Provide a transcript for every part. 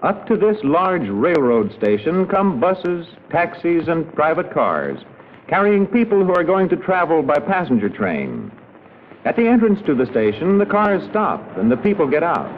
Up to this large railroad station come buses, taxis, and private cars, carrying people who are going to travel by passenger train. At the entrance to the station, the cars stop and the people get out.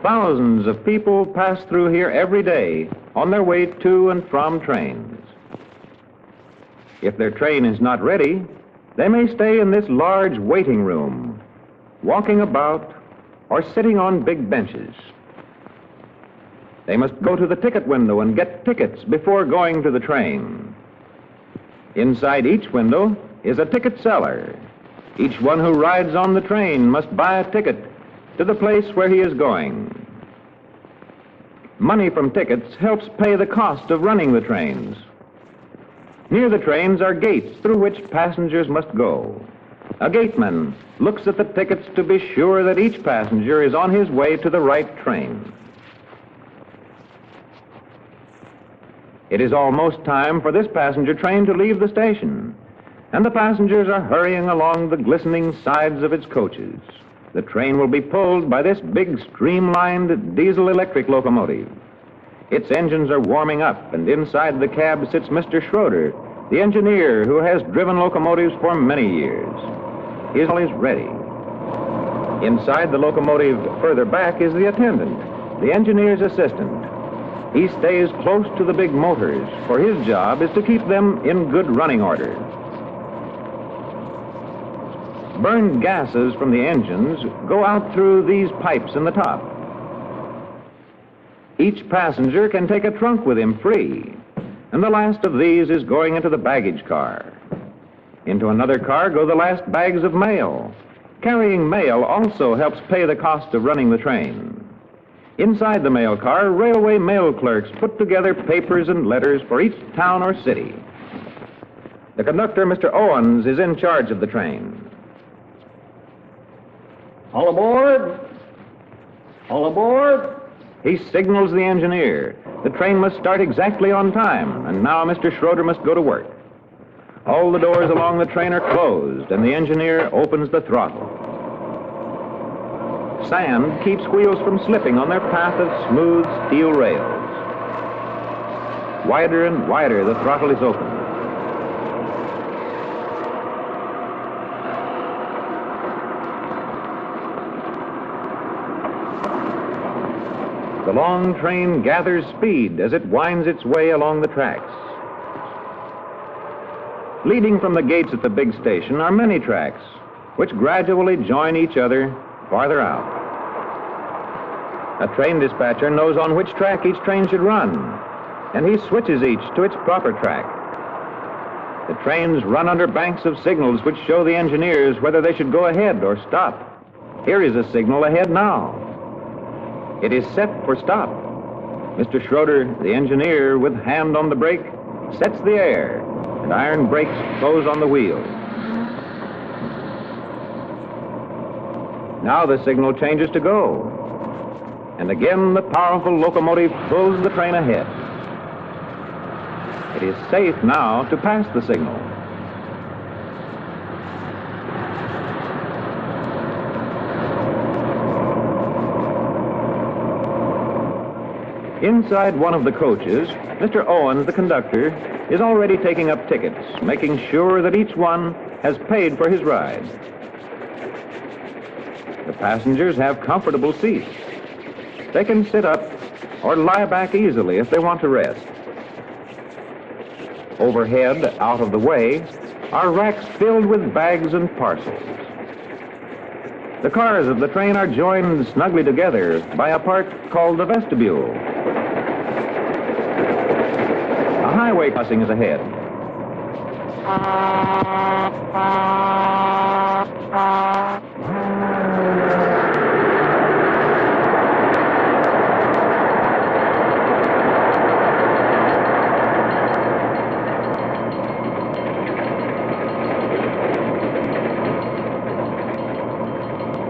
Thousands of people pass through here every day on their way to and from trains. If their train is not ready, they may stay in this large waiting room, walking about or sitting on big benches. They must go to the ticket window and get tickets before going to the train. Inside each window is a ticket seller. Each one who rides on the train must buy a ticket to the place where he is going. Money from tickets helps pay the cost of running the trains. Near the trains are gates through which passengers must go. A gateman looks at the tickets to be sure that each passenger is on his way to the right train. It is almost time for this passenger train to leave the station, and the passengers are hurrying along the glistening sides of its coaches. The train will be pulled by this big streamlined diesel-electric locomotive. Its engines are warming up, and inside the cab sits Mr. Schroeder, the engineer who has driven locomotives for many years. His all is ready. Inside the locomotive further back is the attendant, the engineer's assistant. He stays close to the big motors, for his job is to keep them in good running order. Burned gases from the engines go out through these pipes in the top. Each passenger can take a trunk with him free, and the last of these is going into the baggage car. Into another car go the last bags of mail. Carrying mail also helps pay the cost of running the train. Inside the mail car, railway mail clerks put together papers and letters for each town or city. The conductor, Mr. Owens, is in charge of the train. All aboard! All aboard! He signals the engineer. The train must start exactly on time, and now Mr. Schroeder must go to work. All the doors along the train are closed, and the engineer opens the throttle. Sand keeps wheels from slipping on their path of smooth steel rails. Wider and wider, the throttle is open. The long train gathers speed as it winds its way along the tracks. Leading from the gates at the big station are many tracks, which gradually join each other farther out. A train dispatcher knows on which track each train should run, and he switches each to its proper track. The trains run under banks of signals which show the engineers whether they should go ahead or stop. Here is a signal ahead now. It is set for stop. Mr. Schroeder, the engineer, with hand on the brake, sets the air, and iron brakes close on the wheel. Now the signal changes to go. And again the powerful locomotive pulls the train ahead. It is safe now to pass the signal. Inside one of the coaches, Mr. Owens, the conductor, is already taking up tickets, making sure that each one has paid for his ride. The passengers have comfortable seats. They can sit up or lie back easily if they want to rest. Overhead, out of the way, are racks filled with bags and parcels. The cars of the train are joined snugly together by a part called the vestibule. A highway crossing is ahead.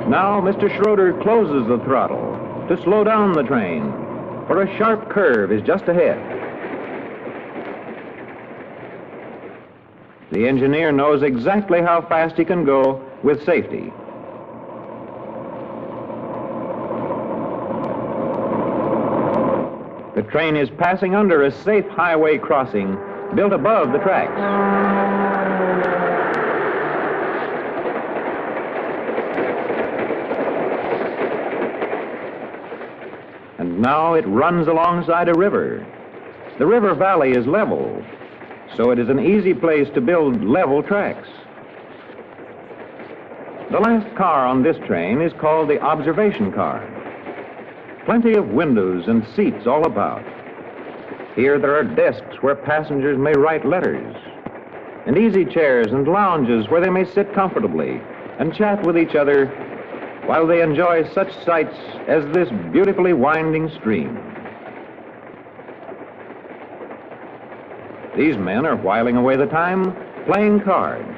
Now Mr. Schroeder closes the throttle to slow down the train, for a sharp curve is just ahead. The engineer knows exactly how fast he can go with safety. The train is passing under a safe highway crossing built above the tracks. And now it runs alongside a river. The river valley is level, so it is an easy place to build level tracks. The last car on this train is called the observation car. Plenty of windows and seats all about. Here there are desks where passengers may write letters, and easy chairs and lounges where they may sit comfortably and chat with each other while they enjoy such sights as this beautifully winding stream. These men are whiling away the time playing cards.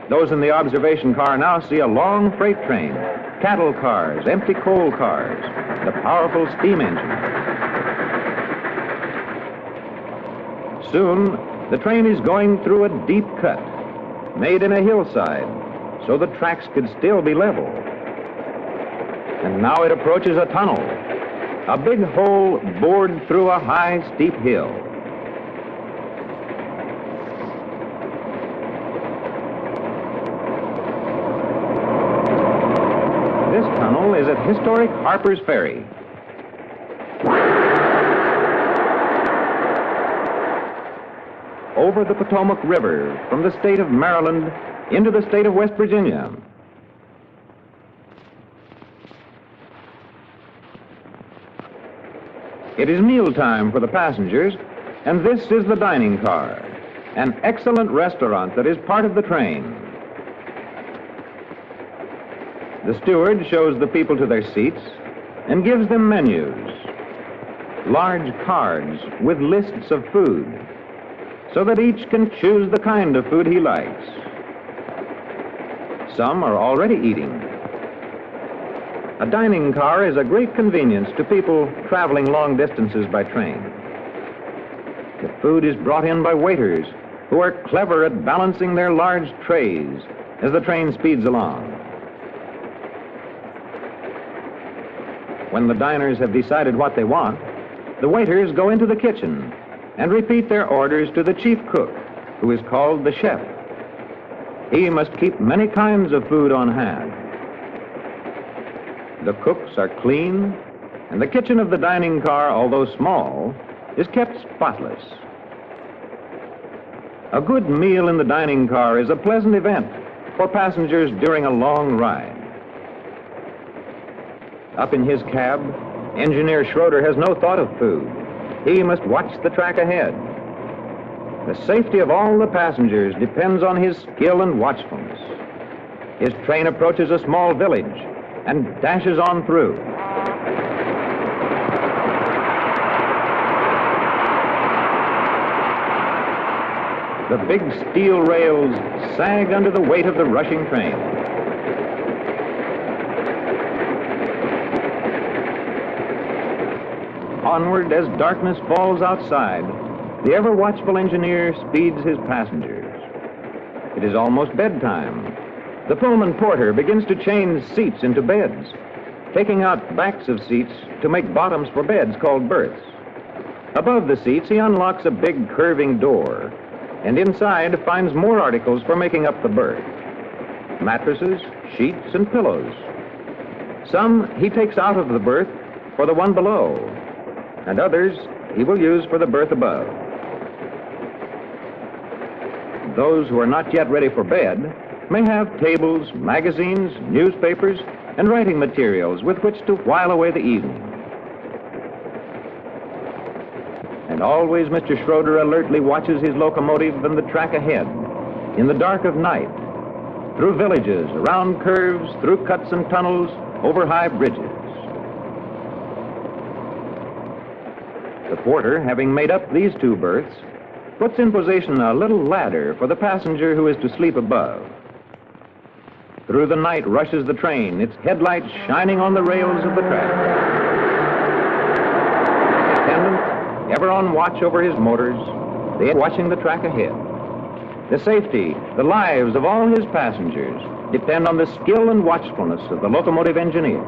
Those in the observation car now see a long freight train, cattle cars, empty coal cars, the powerful steam engine. Soon, the train is going through a deep cut, made in a hillside, so the tracks could still be level. And now it approaches a tunnel, a big hole bored through a high, steep hill. This tunnel is at historic Harper's Ferry. Over the Potomac River from the state of Maryland into the state of West Virginia. It is mealtime for the passengers, and this is the dining car, an excellent restaurant that is part of the train. The steward shows the people to their seats and gives them menus, large cards with lists of food, so that each can choose the kind of food he likes. Some are already eating. A dining car is a great convenience to people traveling long distances by train. The food is brought in by waiters who are clever at balancing their large trays as the train speeds along. When the diners have decided what they want, the waiters go into the kitchen and repeat their orders to the chief cook, who is called the chef. He must keep many kinds of food on hand. The cooks are clean, and the kitchen of the dining car, although small, is kept spotless. A good meal in the dining car is a pleasant event for passengers during a long ride. Up in his cab, Engineer Schroeder has no thought of food. He must watch the track ahead. The safety of all the passengers depends on his skill and watchfulness. His train approaches a small village and dashes on through. The big steel rails sag under the weight of the rushing train. Onward as darkness falls outside, the ever-watchful engineer speeds his passengers. It is almost bedtime. The Pullman porter begins to change seats into beds, taking out backs of seats to make bottoms for beds called berths. Above the seats, he unlocks a big curving door, and inside finds more articles for making up the berth: mattresses, sheets, and pillows. Some he takes out of the berth for the one below, and others he will use for the berth above. Those who are not yet ready for bed may have tables, magazines, newspapers, and writing materials with which to while away the evening. And always Mr. Schroeder alertly watches his locomotive and the track ahead, in the dark of night, through villages, around curves, through cuts and tunnels, over high bridges. The porter, having made up these two berths, puts in position a little ladder for the passenger who is to sleep above. Through the night rushes the train, its headlights shining on the rails of the track. The attendant, ever on watch over his motors, they are watching the track ahead. The safety, the lives of all his passengers depend on the skill and watchfulness of the locomotive engineer.